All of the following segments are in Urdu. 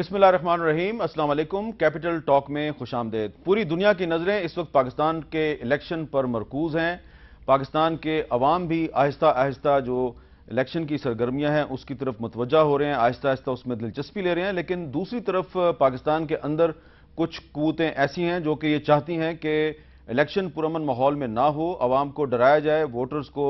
بسم اللہ الرحمن الرحیم، السلام علیکم۔ کیپٹل ٹاک میں خوش آمدید۔ پوری دنیا کی نظریں اس وقت پاکستان کے الیکشن پر مرکوز ہیں۔ پاکستان کے عوام بھی آہستہ آہستہ جو الیکشن کی سرگرمیاں ہیں اس کی طرف متوجہ ہو رہے ہیں، آہستہ آہستہ اس میں دلچسپی لے رہے ہیں، لیکن دوسری طرف پاکستان کے اندر کچھ قوتیں ایسی ہیں جو کہ یہ چاہتی ہیں کہ الیکشن پرامن ماحول میں نہ ہو، عوام کو ڈرایا جائے، ووٹرز کو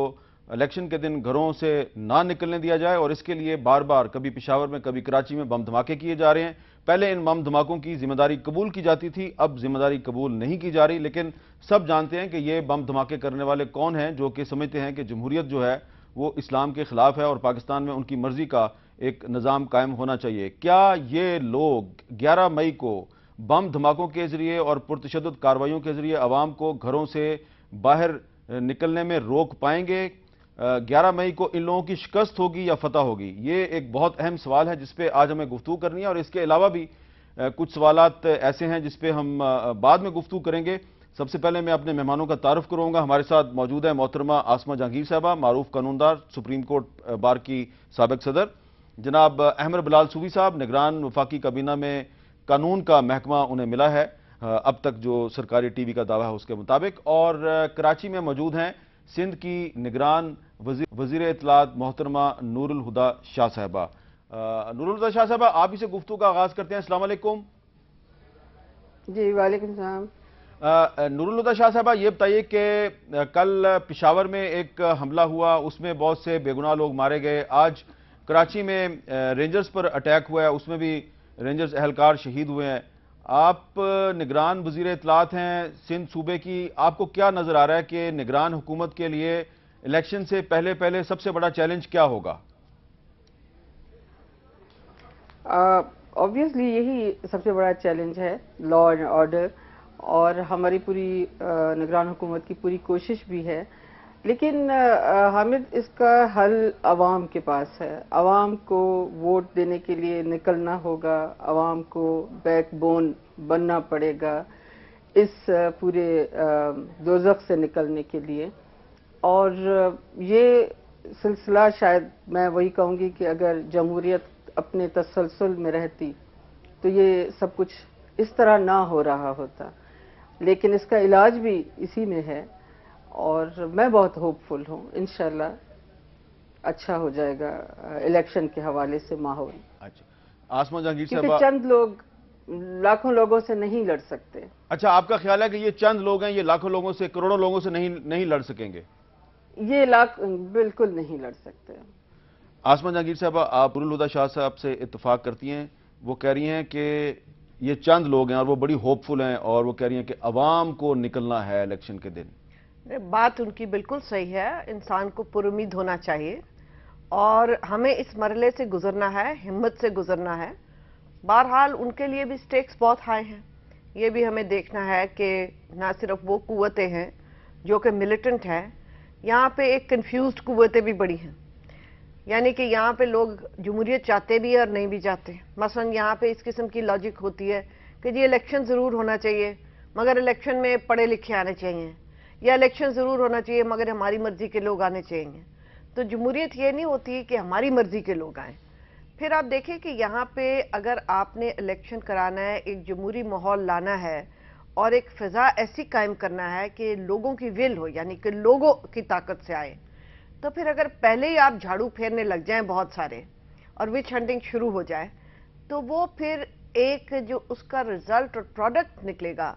الیکشن کے دن گھروں سے نہ نکلنے دیا جائے، اور اس کے لیے بار بار کبھی پشاور میں کبھی کراچی میں بم دھماکے کیے جا رہے ہیں۔ پہلے ان بم دھماکوں کی ذمہ داری قبول کی جاتی تھی، اب ذمہ داری قبول نہیں کی جا رہی، لیکن سب جانتے ہیں کہ یہ بم دھماکے کرنے والے کون ہیں، جو کہ سمجھتے ہیں کہ جمہوریت جو ہے وہ اسلام کے خلاف ہے اور پاکستان میں ان کی مرضی کا ایک نظام قائم ہونا چاہیے۔ کیا یہ لوگ 11 مئی کو بم دھماکوں کے ذریعے اور پرتشدد کارروائیوں کے ذریعے عوام کو گھروں سے باہر نکلنے میں روک پائیں گے؟ 11 مئی کو ان لوگوں کی شکست ہوگی یا فتح ہوگی؟ یہ ایک بہت اہم سوال ہے جس پہ آج ہمیں گفتگو کرنی ہے، اور اس کے علاوہ بھی کچھ سوالات ایسے ہیں جس پہ ہم بعد میں گفتگو کریں گے۔ سب سے پہلے میں اپنے مہمانوں کا تعارف کروں گا۔ ہمارے ساتھ موجود ہے محترمہ آسمہ جہانگیر صاحبہ، معروف قانوندار، سپریم کورٹ بار کی سابق صدر۔ جناب احمد بلال صوفی صاحب، نگران وفاقی کابینہ میں قانون کا محکمہ انہیں ملا ہے اب تک جو سرکاری ٹی وی کا دعویٰ ہے اس کے مطابق، اور کراچی میں موجود ہیں سندھ کی نگران وزیر اطلاعات محترمہ نور الہدیٰ شاہ صاحبہ۔ نور الہدیٰ شاہ صاحبہ، آپ ہی سے گفتگو کا آغاز کرتے ہیں۔ السلام علیکم۔ جی وعلیکم السلام۔ نور الہدیٰ شاہ صاحبہ، یہ بتائیے کہ کل پشاور میں ایک حملہ ہوا، اس میں بہت سے بے گناہ لوگ مارے گئے۔ آج کراچی میں رینجرز پر اٹیک ہوا ہے، اس میں بھی رینجرز اہلکار شہید ہوئے ہیں۔ آپ نگران وزیر اطلاعات ہیں سندھ صوبے کی، آپ کو کیا نظر آ رہا ہے کہ نگران حکومت کے لیے الیکشن سے پہلے سب سے بڑا چیلنج کیا ہوگا؟ آبویسلی یہی سب سے بڑا چیلنج ہے، لا اینڈ آرڈر، اور ہماری پوری نگران حکومت کی پوری کوشش بھی ہے، لیکن حامد اس کا حل عوام کے پاس ہے۔ عوام کو ووٹ دینے کے لیے نکلنا ہوگا، عوام کو بیک بون بننا پڑے گا اس پورے دوزخ سے نکلنے کے لیے، اور یہ سلسلہ شاید میں وہی کہوں گی کہ اگر جمہوریت اپنے تسلسل میں رہتی تو یہ سب کچھ اس طرح نہ ہو رہا ہوتا، لیکن اس کا علاج بھی اسی میں ہے، اور میں بہت ہوپ فل ہوں، انشاءاللہ اچھا ہو جائے گا الیکشن کے حوالے سے ماحول۔ اچھا آسمہ جہانگیر کیونکہ صاحبہ، چند لوگ لاکھوں لوگوں سے نہیں لڑ سکتے۔ اچھا آپ کا خیال ہے کہ یہ چند لوگ ہیں، یہ لاکھوں لوگوں سے، کروڑوں لوگوں سے نہیں لڑ سکیں گے؟ یہ بالکل نہیں لڑ سکتے۔ آسمہ جہانگیر صاحبہ، آپ نور الہدیٰ شاہ صاحب سے اتفاق کرتی ہیں؟ وہ کہہ رہی ہیں کہ یہ چند لوگ ہیں اور وہ بڑی ہوپ فل ہیں، اور وہ کہہ رہی ہیں کہ عوام کو نکلنا ہے الیکشن کے دن۔ بات ان کی بالکل صحیح ہے، انسان کو پر امید ہونا چاہیے اور ہمیں اس مرحلے سے گزرنا ہے، ہمت سے گزرنا ہے۔ بہرحال ان کے لیے بھی سٹیکس بہت ہائی ہیں، یہ بھی ہمیں دیکھنا ہے کہ نہ صرف وہ قوتیں ہیں جو کہ ملیٹنٹ ہیں، یہاں پہ ایک کنفیوزڈ قوتیں بھی بڑی ہیں، یعنی کہ یہاں پہ لوگ جمہوریت چاہتے بھی اور نہیں بھی چاہتے۔ مثلا یہاں پہ اس قسم کی لاجک ہوتی ہے کہ جی الیکشن ضرور ہونا چاہیے مگر الیکشن میں پڑھے لکھے آنے چاہیے، یا الیکشن ضرور ہونا چاہیے مگر ہماری مرضی کے لوگ آنے چاہیے۔ تو جمہوریت یہ نہیں ہوتی کہ ہماری مرضی کے لوگ آئیں۔ پھر آپ دیکھیں کہ یہاں پہ اگر آپ نے الیکشن کرانا ہے، ایک جمہوری ماحول لانا ہے اور ایک فضا ایسی قائم کرنا ہے کہ لوگوں کی ول ہو، یعنی کہ لوگوں کی طاقت سے آئے، تو پھر اگر پہلے ہی آپ جھاڑو پھیرنے لگ جائیں بہت سارے اور وچ ہنٹنگ شروع ہو جائے، تو وہ پھر ایک جو اس کا رزلٹ اور پروڈکٹ نکلے گا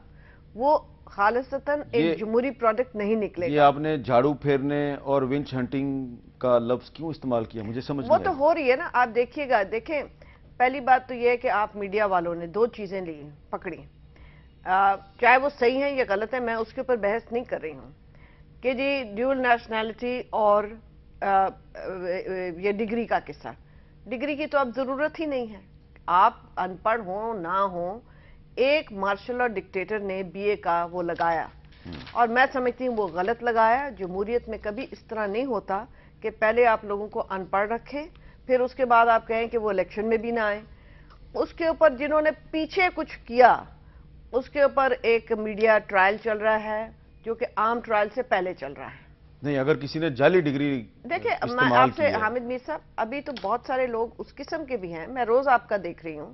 وہ خالصتاً ایک جمہوری پروڈکٹ نہیں نکلے گا۔ یہ آپ نے جھاڑو پھیرنے اور ونچ ہنٹنگ کا لفظ کیوں استعمال کیا؟ مجھے سمجھ نہیں آیا۔ وہ تو ہو رہی ہے نا، آپ دیکھیے گا۔ دیکھیں، پہلی بات تو یہ ہے کہ آپ میڈیا والوں نے دو چیزیں لی پکڑی، چاہے وہ صحیح ہیں یا غلط ہیں، میں اس کے اوپر بحث نہیں کر رہی ہوں، کہ جی ڈیول نیشنلٹی اور یہ ڈگری کا قصہ۔ ڈگری کی تو اب ضرورت ہی نہیں ہے، آپ ان پڑھ ہوں نہ ہوں، ایک مارشل اور ڈکٹیٹر نے بی اے کا وہ لگایا، اور میں سمجھتی ہوں وہ غلط لگایا۔ جمہوریت میں کبھی اس طرح نہیں ہوتا کہ پہلے آپ لوگوں کو ان پڑھ رکھیں، پھر اس کے بعد آپ کہیں کہ وہ الیکشن میں بھی نہ آئیں۔ اس کے اوپر جنہوں نے پیچھے کچھ کیا، اس کے اوپر ایک میڈیا ٹرائل چل رہا ہے جو کہ عام ٹرائل سے پہلے چل رہا ہے۔ نہیں، اگر کسی نے جعلی ڈگری دیکھیں، میں آپ سے حامد میر صاحب، ابھی تو بہت سارے لوگ اس قسم کے بھی ہیں، میں روز آپ کا دیکھ رہی ہوں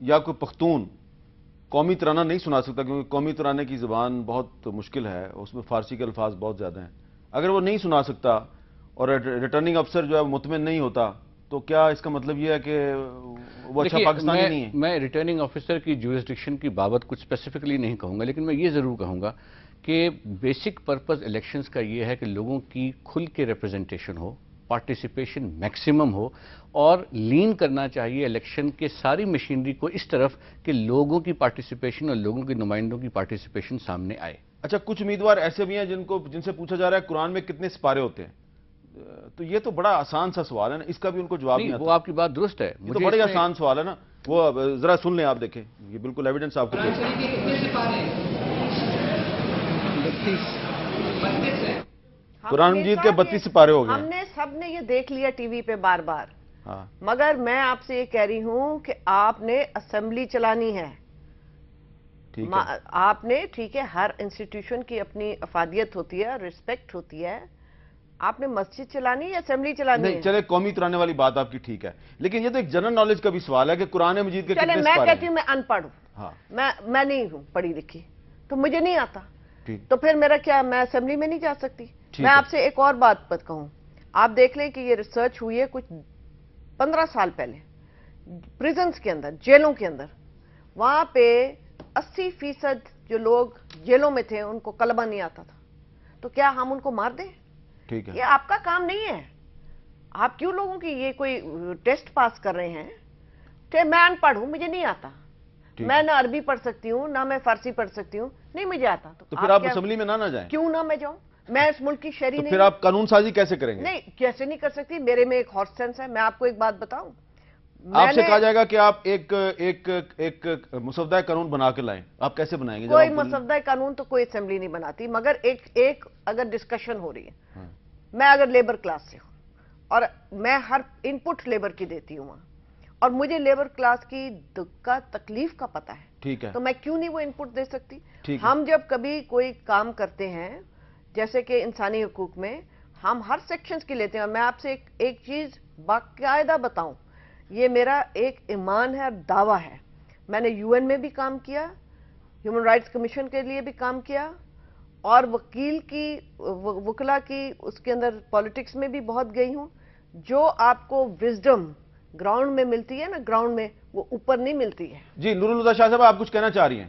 یا کوئی پختون قومی ترانہ نہیں سنا سکتا، کیونکہ قومی ترانے کی زبان بہت مشکل ہے، اس میں فارسی کے الفاظ بہت زیادہ ہیں، اگر وہ نہیں سنا سکتا اور ریٹرننگ افسر جو ہے مطمئن نہیں ہوتا، تو کیا اس کا مطلب یہ ہے کہ وہ اچھا پاکستانی نہیں ہے؟ میں ریٹرننگ آفیسر کی جورسڈکشن کی بابت کچھ اسپیسیفکلی نہیں کہوں گا، لیکن میں یہ ضرور کہوں گا کہ بیسک پرپز الیکشنز کا یہ ہے کہ لوگوں کی کھل کے ریپرزنٹیشن ہو، پارٹیسپیشن میکسیمم ہو، اور لین کرنا چاہیے الیکشن کے ساری مشینری کو اس طرف کہ لوگوں کی پارٹیسپیشن اور لوگوں کے نمائندوں کی پارٹیسپیشن سامنے آئے۔ اچھا، کچھ امیدوار ایسے بھی ہیں جن سے پوچھا جا رہا ہے قرآن میں کتنے سپارے ہوتے ہیں، تو یہ تو بڑا آسان سا سوال ہے نا، اس کا بھی ان کو جواب نہیں آتا۔ وہ آپ کی بات درست ہے، یہ تو بڑا آسان سوال ہے نا، وہ ذرا سن لیں، آپ دیکھیں، یہ بالکل ایویڈنس آپ کو قرآن مجید کے 32 سپارے ہو گئے۔ ہم نے سب نے یہ دیکھ لیا ٹی وی پہ بار بار، ہاں، مگر میں آپ سے یہ کہہ رہی ہوں کہ آپ نے اسمبلی چلانی ہے، آپ نے، ٹھیک ہے، ہر انسٹیٹیوشن کی اپنی افادیت ہوتی ہے، رسپیکٹ ہوتی ہے، آپ نے مسجد چلانی ہے یا اسمبلی چلانی ہے؟ چلے قومی ترانے والی بات آپ کی ٹھیک ہے، لیکن یہ تو ایک جنرل نالج کا بھی سوال ہے کہ قرآن مجید کے کتنے چلے، سپارے ہیں؟ میں کہتی ہوں میں ان پڑھ ہوں، ہاں، میں نہیں ہوں پڑھی لکھی، تو مجھے نہیں آتا، ٹھیک، تو پھر میرا کیا، میں اسمبلی میں نہیں جا سکتی؟ میں آپ سے ایک اور بات کہوں، آپ دیکھ لیں کہ یہ ریسرچ ہوئی ہے کچھ 15 سال پہلے، پریزنز کے اندر، جیلوں کے اندر، وہاں پہ 80% جو لوگ جیلوں میں تھے ان کو کلمہ نہیں آتا تھا، تو کیا ہم ان کو مار دیں؟ ٹھیک ہے، یہ آپ کا کام نہیں ہے، آپ کیوں لوگوں کی یہ کوئی ٹیسٹ پاس کر رہے ہیں کہ میں ان پڑھ ہوں، مجھے نہیں آتا، میں نہ عربی پڑھ سکتی ہوں نہ میں فارسی پڑھ سکتی ہوں، نہیں مجھے آتا، تو پھر آپ اسمبلی میں نہ جائیں؟ کیوں نہ میں جاؤں؟ میں اس ملک کی شہری نہیں، پھر آپ قانون سازی کیسے کریں گے؟ نہیں، کیسے نہیں کر سکتی، میرے میں ایک ہارس سینس ہے، میں آپ کو ایک بات بتاؤں، آپ سے کہا جائے گا کہ آپ ایک مسودہ قانون بنا کے لائیں، آپ کیسے بنائیں گے؟ کوئی مسودہ قانون تو کوئی اسمبلی نہیں بناتی، مگر ایک اگر ڈسکشن ہو رہی ہے، میں اگر لیبر کلاس سے ہوں اور میں ہر انپٹ لیبر کی دیتی ہوں وہاں، اور مجھے لیبر کلاس کی تکلیف کا پتہ ہے، ٹھیک ہے، تو میں کیوں نہیں وہ انپٹ دے سکتی؟ ٹھیک ہے، ہم جب کبھی کوئی کام کرتے ہیں جیسے کہ انسانی حقوق میں، ہم ہر سیکشنز کی لیتے ہیں، اور میں آپ سے ایک چیز باقاعدہ بتاؤں، یہ میرا ایک ایمان ہے اور دعویٰ ہے، میں نے UN میں بھی کام کیا، ہیومن رائٹس کمیشن کے لیے بھی کام کیا، اور وکلا کی اس کے اندر پالیٹکس میں بھی بہت گئی ہوں، جو آپ کو وزڈم گراؤنڈ میں ملتی ہے نا، گراؤنڈ میں، وہ اوپر نہیں ملتی ہے۔ جی، نور الہدیٰ شاہ صاحب، آپ کچھ کہنا چاہ رہی ہیں؟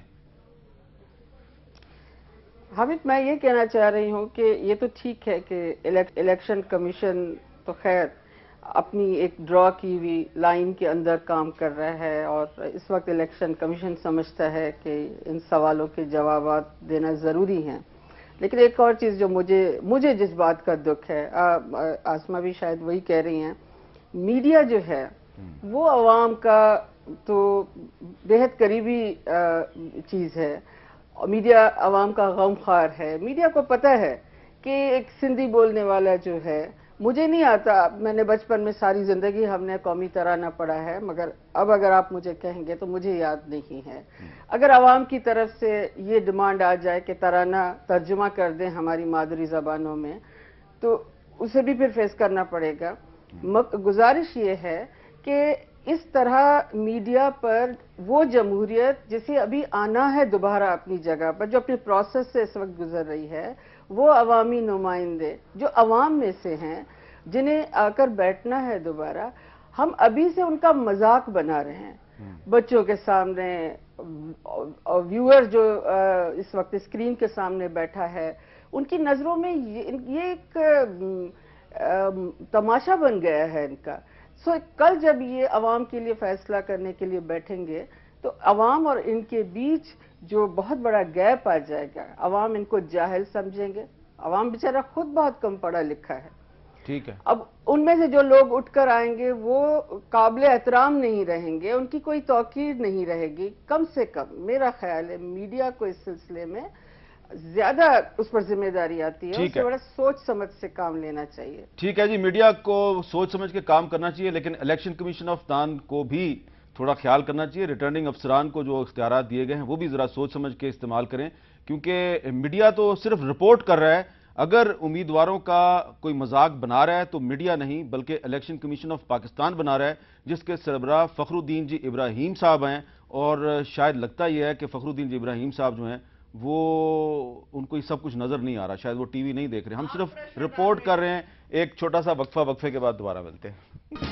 حامد، میں یہ کہنا چاہ رہی ہوں کہ یہ تو ٹھیک ہے کہ الیکشن کمیشن تو خیر اپنی ایک ڈرا کی ہوئی لائن کے اندر کام کر رہا ہے، اور اس وقت الیکشن کمیشن سمجھتا ہے کہ ان سوالوں کے جوابات دینا ضروری ہیں، لیکن ایک اور چیز جو مجھے جس بات کا دکھ ہے، آسما بھی شاید وہی کہہ رہی ہیں، میڈیا جو ہے وہ عوام کا تو بہت قریبی چیز ہے، میڈیا عوام کا غمخوار ہے، میڈیا کو پتہ ہے کہ ایک سندھی بولنے والا جو ہے، مجھے نہیں آتا، میں نے بچپن میں ساری زندگی ہم نے قومی ترانہ پڑھا ہے، مگر اب اگر آپ مجھے کہیں گے تو مجھے یاد نہیں ہے۔ اگر عوام کی طرف سے یہ ڈیمانڈ آ جائے کہ ترانہ ترجمہ کر دیں ہماری مادری زبانوں میں، تو اسے بھی پھر فیس کرنا پڑے گا۔ گزارش یہ ہے کہ اس طرح میڈیا پر وہ جمہوریت جسے ابھی آنا ہے دوبارہ اپنی جگہ پر، جو اپنے پروسیس سے اس وقت گزر رہی ہے، وہ عوامی نمائندے جو عوام میں سے ہیں، جنہیں آ کر بیٹھنا ہے دوبارہ، ہم ابھی سے ان کا مذاق بنا رہے ہیں بچوں کے سامنے، ویور جو اس وقت اسکرین کے سامنے بیٹھا ہے، ان کی نظروں میں یہ ایک تماشا بن گیا ہے ان کا۔ کل جب یہ عوام کے لیے فیصلہ کرنے کے لیے بیٹھیں گے تو عوام اور ان کے بیچ جو بہت بڑا گیپ آ جائے گا، عوام ان کو جاہل سمجھیں گے، عوام بیچارہ خود بہت کم پڑھا لکھا ہے، ٹھیک ہے، اب ان میں سے جو لوگ اٹھ کر آئیں گے وہ قابل احترام نہیں رہیں گے، ان کی کوئی توقیر نہیں رہے گی۔ کم سے کم میرا خیال ہے میڈیا کو اس سلسلے میں زیادہ اس پر ذمہ داری آتی ہے، اس سے بڑا سوچ سمجھ سے کام لینا چاہیے۔ ٹھیک ہے جی، میڈیا کو سوچ سمجھ کے کام کرنا چاہیے، لیکن الیکشن کمیشن آف دان کو بھی تھوڑا خیال کرنا چاہیے، ریٹرننگ افسران کو جو اختیارات دیے گئے ہیں وہ بھی ذرا سوچ سمجھ کے استعمال کریں، کیونکہ میڈیا تو صرف رپورٹ کر رہا ہے، اگر امیدواروں کا کوئی مذاق بنا رہا ہے تو میڈیا نہیں بلکہ الیکشن کمیشن آف پاکستان بنا رہا ہے، جس کے سربراہ فخر الدین جی ابراہیم صاحب ہیں، اور شاید لگتا یہ ہے کہ فخرالدین ابراہیم صاحب جو ہیں وہ ان کو یہ سب کچھ نظر نہیں آ رہا، شاید وہ ٹی وی نہیں دیکھ رہے، ہم صرف رپورٹ کر رہے ہیں۔ ایک چھوٹا سا وقفے کے بعد دوبارہ ملتے ہیں۔